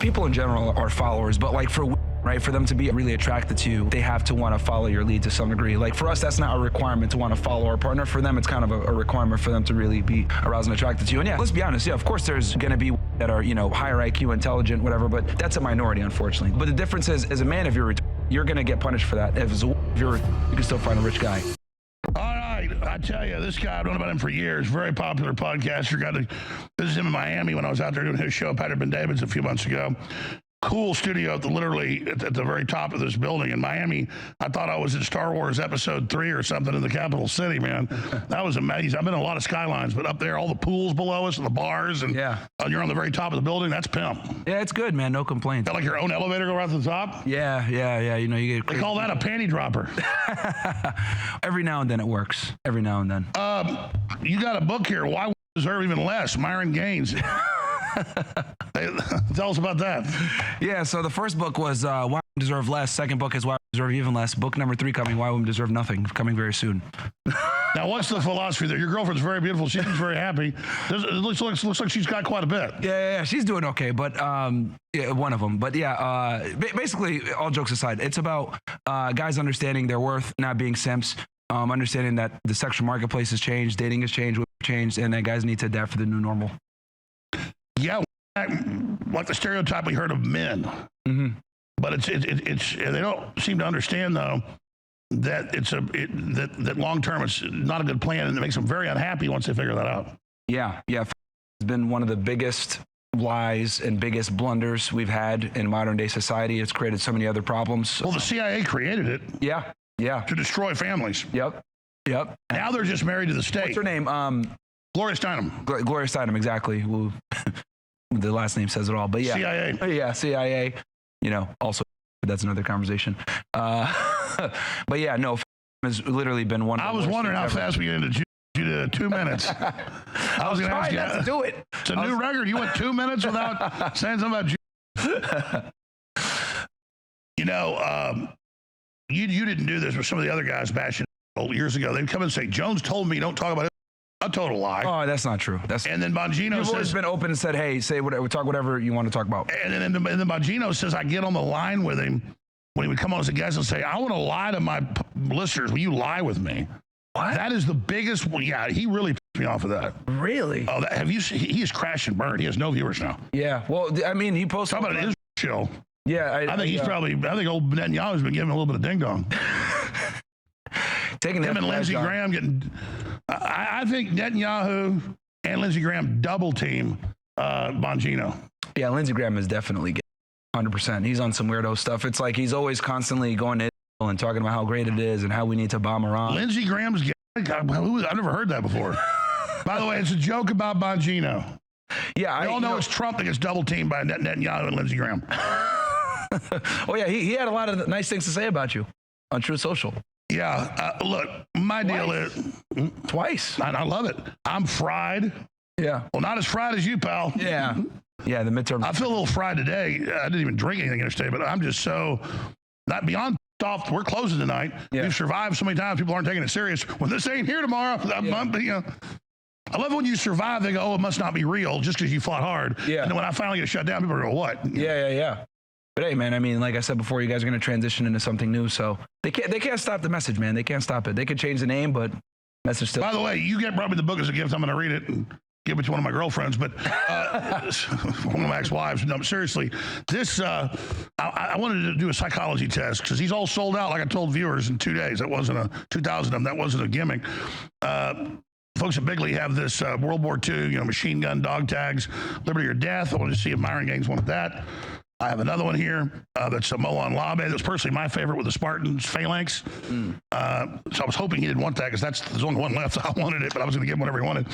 people in general are followers, but like right, for them to be really attracted to you, they have to want to follow your lead to some degree. Like for us, that's not a requirement to want to follow our partner. For them, it's kind of a requirement for them to really be aroused and attracted to you. And yeah, let's be honest. Yeah, of course, there's going to be that are, higher IQ, intelligent, whatever, but that's a minority, unfortunately. But the difference is, as a man, if you're going to get punished for that. If you can still find a rich guy. All right, I tell you, this guy, I've known about him for years. Very popular podcaster. Got to visit him in Miami when I was out there doing his show, Patrick Ben David's, a few months ago. Cool studio literally at the very top of this building in Miami. I thought I was in Star Wars Episode 3 or something in the capital city, man. That was amazing. I've been in a lot of skylines, but up there, all the pools below us and the bars, and you're on the very top of the building. That's pimp. Yeah, it's good, man. No complaints. Got like your own elevator go right to the top? Yeah. You get. They call that a panty dropper. Every now and then it works. Every now and then. You got a book here. Why deserve even less? Myron Gaines. Tell us about that. Yeah, so the first book was Why Women Deserve Less. Second book is Why Women Deserve Even Less. Book number 3 coming, Why Women Deserve Nothing, coming very soon. Now, what's the philosophy there? Your girlfriend's very beautiful. She's very happy. It looks like she's got quite a bit. Yeah, she's doing okay, but one of them. But basically, all jokes aside, it's about guys understanding their worth, not being simps, understanding that the sexual marketplace has changed, dating has changed, and that guys need to adapt for the new normal. Yeah, like the stereotype we heard of men. Mm-hmm. But it's they don't seem to understand though that that long term it's not a good plan, and it makes them very unhappy once they figure that out. Yeah, it's been one of the biggest lies and biggest blunders we've had in modern day society. It's created so many other problems. Well, the CIA created it. Yeah. To destroy families. Yep. Now they're just married to the state. What's her name? Gloria Steinem. Gloria Steinem, exactly. Well, the last name says it all, but yeah. CIA. Yeah, CIA. Also, that's another conversation. But yeah, no, has literally been one of the I was wondering how fast we get into 2 minutes. I was going to ask you. To do it. It's a new record. You went 2 minutes without saying something about you didn't do this with some of the other guys bashing years ago. They'd come and say, Jones told me don't talk about it. A total lie. Oh, that's not true. And then Bongino You've always been open and said, hey, say whatever, talk whatever you want to talk about. And then Bongino says, I get on the line with him when he would come on as a guest and say, I want to lie to my listeners. Will you lie with me? What? That is the biggest. Well, yeah, he really pissed me off with that. Really? Oh, have you seen? He has crashed and burned. He has no viewers now. Yeah. Well, I mean, he posted. How about an Israel show? Yeah. I think he's probably. I think old Netanyahu's been giving him a little bit of ding dong. Taking him and Lindsey Graham getting. I think Netanyahu and Lindsey Graham double team Bongino. Yeah, Lindsey Graham is definitely 100%. He's on some weirdo stuff. It's like he's always constantly going to Israel and talking about how great it is and how we need to bomb Iran. Lindsey Graham's gay? I've never heard that before. By the way, it's a joke about Bongino. Yeah, we all know it's Trump that gets double teamed by Netanyahu and Lindsey Graham. Oh yeah, he had a lot of nice things to say about you on Truth Social. Yeah, look, my deal is... Twice. I love it. I'm fried. Yeah. Well, not as fried as you, pal. Yeah. Yeah, the midterm. I feel a little fried today. I didn't even drink anything yesterday, but I'm just so... Not beyond off. We're closing tonight. Yeah. We've survived so many times, people aren't taking it serious. When this ain't here tomorrow, I love when you survive, they go, oh, it must not be real just because you fought hard. Yeah. And then when I finally get shut down, people go, what? Yeah. But hey, man, I mean, like I said before, you guys are going to transition into something new, so they can't stop the message, man. They can't stop it. They could change the name, but message still. By the way, you brought me the book as a gift. I'm going to read it and give it to one of my girlfriends, but one of my ex-wives. No, but seriously, this I wanted to do a psychology test because he's all sold out, like I told viewers, in 2 days. That wasn't 2,000 of them. That wasn't a gimmick. Folks at Bigley have this World War II, machine gun dog tags, Liberty or Death. I wanted to see if Myron Gaines wanted that. I have another one here that's a Moan Labe. That's personally my favorite with the Spartans phalanx. So I was hoping he didn't want that because there's only one left. I wanted it, but I was going to give him whatever he wanted.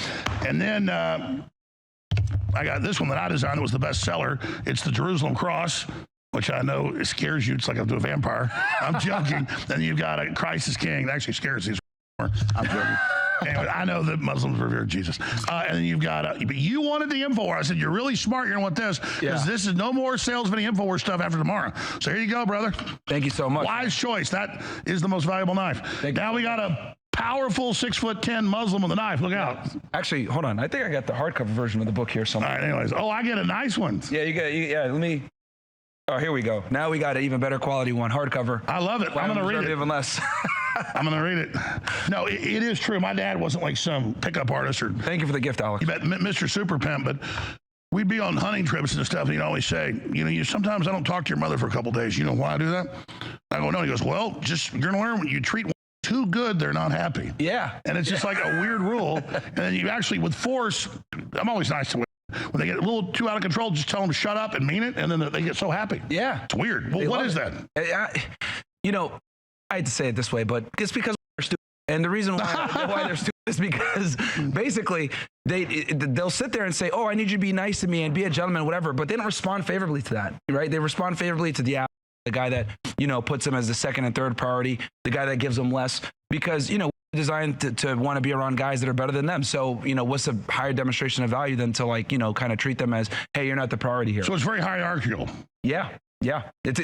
And then I got this one that I designed that was the best seller. It's the Jerusalem Cross, which I know it scares you. It's like I'm a vampire. I'm joking. Then you've got a Christ is King. That actually scares you. I'm joking. Anyway, I know that Muslims revere Jesus. And then you've got, but you wanted the InfoWars. I said, you're really smart. You're going to want this because this is no more sales of any InfoWars stuff after tomorrow. So here you go, brother. Thank you so much. Wise choice. That is the most valuable knife. Now we got a powerful 6'10" Muslim with a knife. Look out. Actually, hold on. I think I got the hardcover version of the book here somewhere. All right, anyways. Oh, I get a nice one. Yeah, you get, let me. Oh, here we go. Now we got an even better quality one, hardcover. I love it. I'm going to read it. Even less. I'm going to read it. No, it is true. My dad wasn't like some pickup artist or. Thank you for the gift, Alex. You bet, Mr. Super Pimp, but we'd be on hunting trips and stuff, and he'd always say, sometimes I don't talk to your mother for a couple of days. You know why I do that? I go, no. He goes, well, you're going to learn when you treat one too good, they're not happy. Yeah. And it's just like a weird rule. And then you actually, with force, I'm always nice to women. When they get a little too out of control, just tell them shut up and mean it, and then they get so happy. Yeah. It's weird. Well, what is that? I hate to say it this way, but it's because they're stupid. And the reason why they're stupid is because basically they'll sit there and say, oh, I need you to be nice to me and be a gentleman, whatever, but they don't respond favorably to that, right? They respond favorably to the guy that, puts them as the second and third priority, the guy that gives them less, because, designed to want to be around guys that are better than them. So, what's a higher demonstration of value than to kind of treat them as, hey, you're not the priority here. So it's very hierarchical. Yeah. That's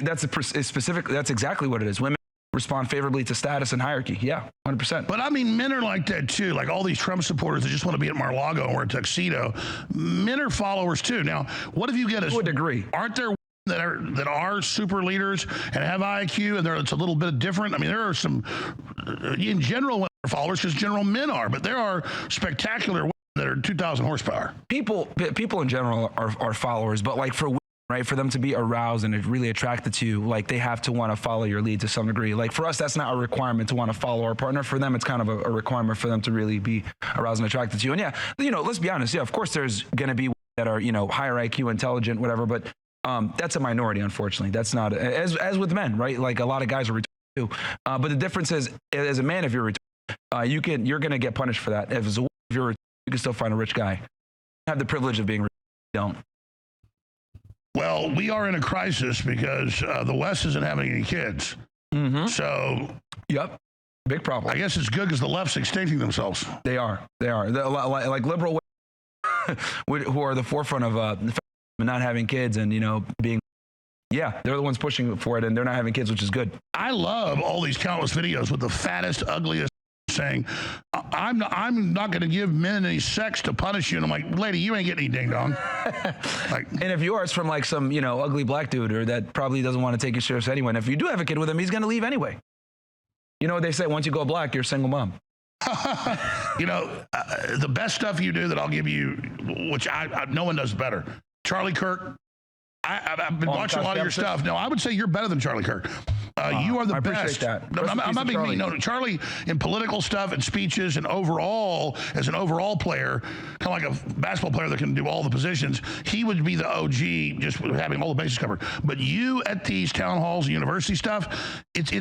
exactly what it is. Women respond favorably to status and hierarchy. Yeah, 100%. But I mean, men are like that too. Like all these Trump supporters that just want to be at Mar-a-Lago and wear a tuxedo. Men are followers too. Now, what if you get to a degree? Aren't there that are super leaders and have IQ, and it's a little bit different? I mean, there are some, in general, women are followers because general men are, but there are spectacular women that are 2,000 horsepower. People in general are followers, but like for women, right, for them to be aroused and really attracted to you, like they have to want to follow your lead to some degree. Like for us, that's not a requirement to want to follow our partner. For them, it's kind of a requirement for them to really be aroused and attracted to you. And yeah, let's be honest. Yeah, of course, there's going to be women that are higher IQ, intelligent, whatever, but that's a minority, unfortunately. That's not as with men, right? Like a lot of guys are retarded too. But the difference is, as a man, if you're retarded, you're gonna get punished for that. If you're retarded, you can still find a rich guy. You have the privilege of being retarded. You don't. Well, we are in a crisis because the West isn't having any kids. Mm-hmm. So, yep, big problem. I guess it's good because the left's extincting themselves. They are. Like liberal who are the forefront of not having kids and being they're the ones pushing for it, and they're not having kids, which is good. I love all these countless videos with the fattest, ugliest saying, I'm not going to give men any sex to punish you. And I'm like, lady, you ain't getting any ding dong. And if you are, it's from like some ugly black dude or that probably doesn't want to take you serious anyway. And if you do have a kid with him, he's going to leave anyway. You know what they say, once you go black, you're a single mom. The best stuff you do that I'll give you, which no one does better. Charlie Kirk, I've been watching a lot of your stuff. No, I would say you're better than Charlie Kirk. You are the best. That. I'm not being mean. No, Charlie, in political stuff and speeches and overall, as an overall player, kind of like a basketball player that can do all the positions, he would be the OG, just having all the bases covered. But you at these town halls and university stuff, it's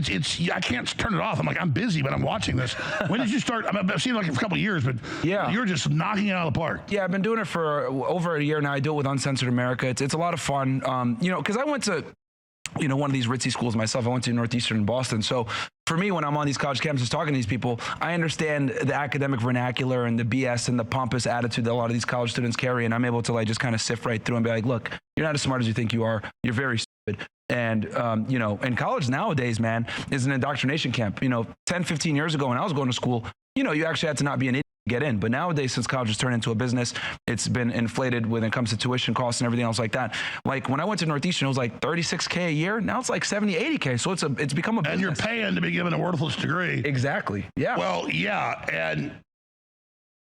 I can't turn it off. I'm like, I'm busy, but I'm watching this. When did you start? I've seen it like for a couple of years, but you're just knocking it out of the park. Yeah, I've been doing it for over a year now. I do it with Uncensored America. It's a lot of fun. Because I went to one of these ritzy schools myself. I went to Northeastern in Boston. So for me, when I'm on these college campuses talking to these people, I understand the academic vernacular and the BS and the pompous attitude that a lot of these college students carry. And I'm able to just kind of sift right through and be like, look, you're not as smart as you think you are. You're very stupid. And, and college nowadays, man, is an indoctrination camp. 10, 15 years ago when I was going to school, you actually had to not be an idiot to get in. But nowadays, since college has turned into a business, it's been inflated when it comes to tuition costs and everything else like that. Like when I went to Northeastern, it was like $36K a year. Now it's like $70, $80K. So it's become a business. And you're paying to be given a worthless degree. Exactly. Yeah. Well, yeah. And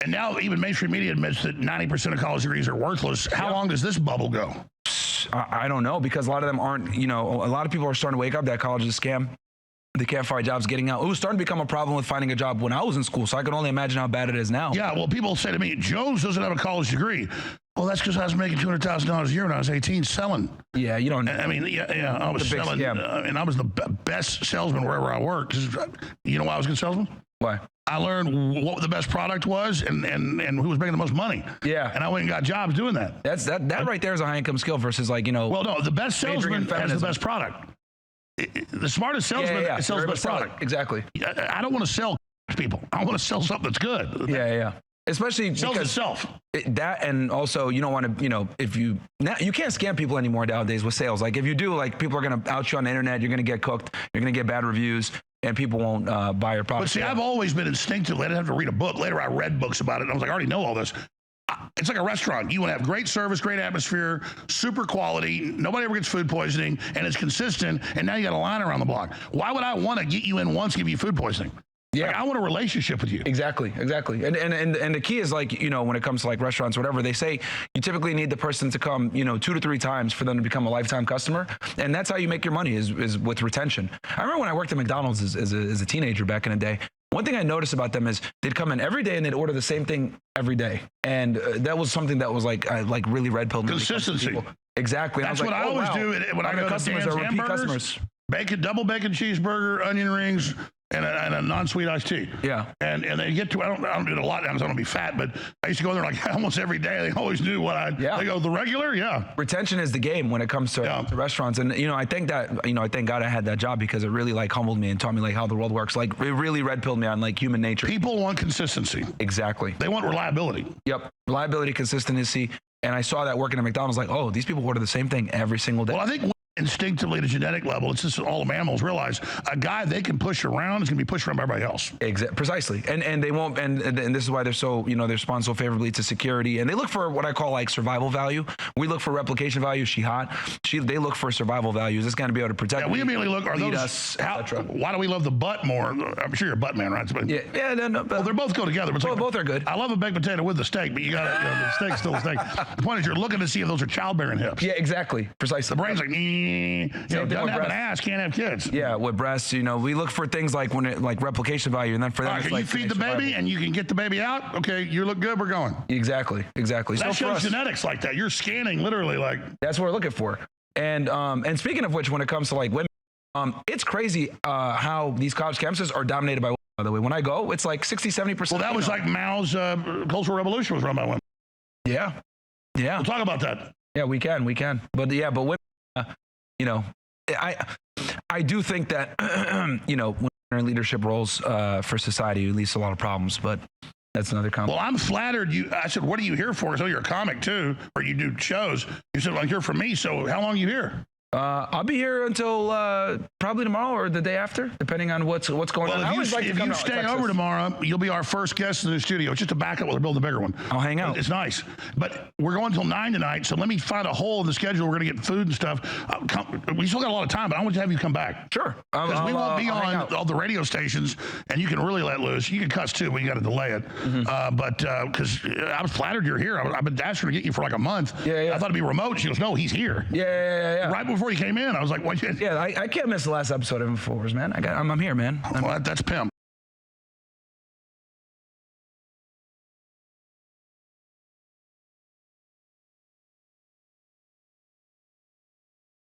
now even mainstream media admits that 90% of college degrees are worthless. How long does this bubble go? I don't know, because a lot of them aren't, a lot of people are starting to wake up that college is a scam. They can't find jobs getting out. It was starting to become a problem with finding a job when I was in school, so I can only imagine how bad it is now. Yeah, well, people say to me, Jones doesn't have a college degree. Well, that's because I was making $200,000 a year when I was 18 selling. Yeah, you don't. I mean, I was selling, and I was the best salesman wherever I worked. You know why I was a good salesman? Why? I learned what the best product was and who was making the most money. Yeah. And I went and got jobs doing that. That right there is a high income skill versus Well, no, the best salesman has the best product. The smartest salesman sells the best product. Exactly. I don't want to sell people. I want to sell something that's good. Yeah. Especially sells because itself. That, and also you don't want to, if you can't scam people anymore nowadays with sales. Like if you do, people are going to out you on the internet. You're going to get cooked. You're going to get bad reviews. And people won't buy your product. But see, I've always been instinctively, I didn't have to read a book. Later, I read books about it, and I was like, I already know all this. it's like a restaurant. You want to have great service, great atmosphere, super quality. Nobody ever gets food poisoning, and it's consistent. And now you got a line around the block. Why would I want to get you in once, give you food poisoning? Yeah, like, I want a relationship with you. Exactly. And the key is, like, you know, when it comes to like restaurants or whatever, they say you typically need the person to come, you know, 2 to 3 times for them to become a lifetime customer, and that's how you make your money is with retention. I remember when I worked at McDonald's as a teenager back in the day. One thing I noticed about them is they'd come in every day and they'd order the same thing every day, and that was something that was like really red pill. Consistency. Exactly. That's what I always do when I go to Dan's Hamburgers. Double bacon cheeseburger, onion rings, and a non-sweet iced tea. Yeah. And they get to, I don't do it a lot now because I don't want to be fat, but I used to go there like almost every day. They always knew what they go, the regular? Yeah. Retention is the game when it comes to restaurants. And, you know, I thank God I had that job because it really like humbled me and taught me like how the world works. Like it really red pilled me on like human nature. People want consistency. Exactly. They want reliability. Yep. Reliability, consistency. And I saw that working at McDonald's, like, oh, these people order the same thing every single day. Well, I think instinctively at a genetic level, it's just all mammals realize a guy they can push around is going to be pushed around by everybody else. Precisely. And they won't, and this is why they're so, you know, they respond so favorably to security. And they look for what I call like survival value. We look for replication value. She hot. They look for survival values. It's going to be able to protect. Yeah, we immediately look, are those, us, why do we love the butt more? I'm sure you're a butt man, right? But, no, well, they both go together. But both are good. I love a baked potato with the steak, but you got to, the steak's still a steak. The point is you're looking to see if those are childbearing hips. Yeah, exactly. Precisely. The brain's like, doesn't have an ass, can't have kids. Yeah, with breasts, you know, we look for things like when it like replication value, and then for them, can you feed the baby and you can get the baby out? Okay, you look good. We're going. Exactly. That shows genetics like that. You're scanning literally like. That's what we're looking for. And speaking of which, when it comes to like women, it's crazy how these college campuses are dominated by women. By the way, when I go, it's like 60-70%. Well, that was like Mao's Cultural Revolution was run by women. Yeah. We'll talk about that. Yeah, we can. But women, you know. I do think that, you know, when you're in leadership roles for society, you leads to a lot of problems, but that's another comment. Well, I'm flattered. I said, what are you here for? I said, you're a comic too, or you do shows. You said, well, I'm here for me. So how long are you here? I'll be here until probably tomorrow or the day after, depending on what's going on. If you stay over tomorrow, you'll be our first guest in the studio. It's just a backup while they're building a bigger one. I'll hang out. It's nice. But we're going until 9 tonight, so let me find a hole in the schedule. We're going to get food and stuff. We still got a lot of time, but I want to have you come back. Sure. Because we won't be on all the radio stations, and you can really let loose. You can cuss too, but you got to delay it. But because I was flattered you're here. I've been asking her to get you for like a month. Yeah. I thought it'd be remote. She goes, no, he's here. Yeah. Right before you came in, I was like, what? Yeah, I can't miss the last episode of Infowars, man. I'm here, man. Well, that's pimp.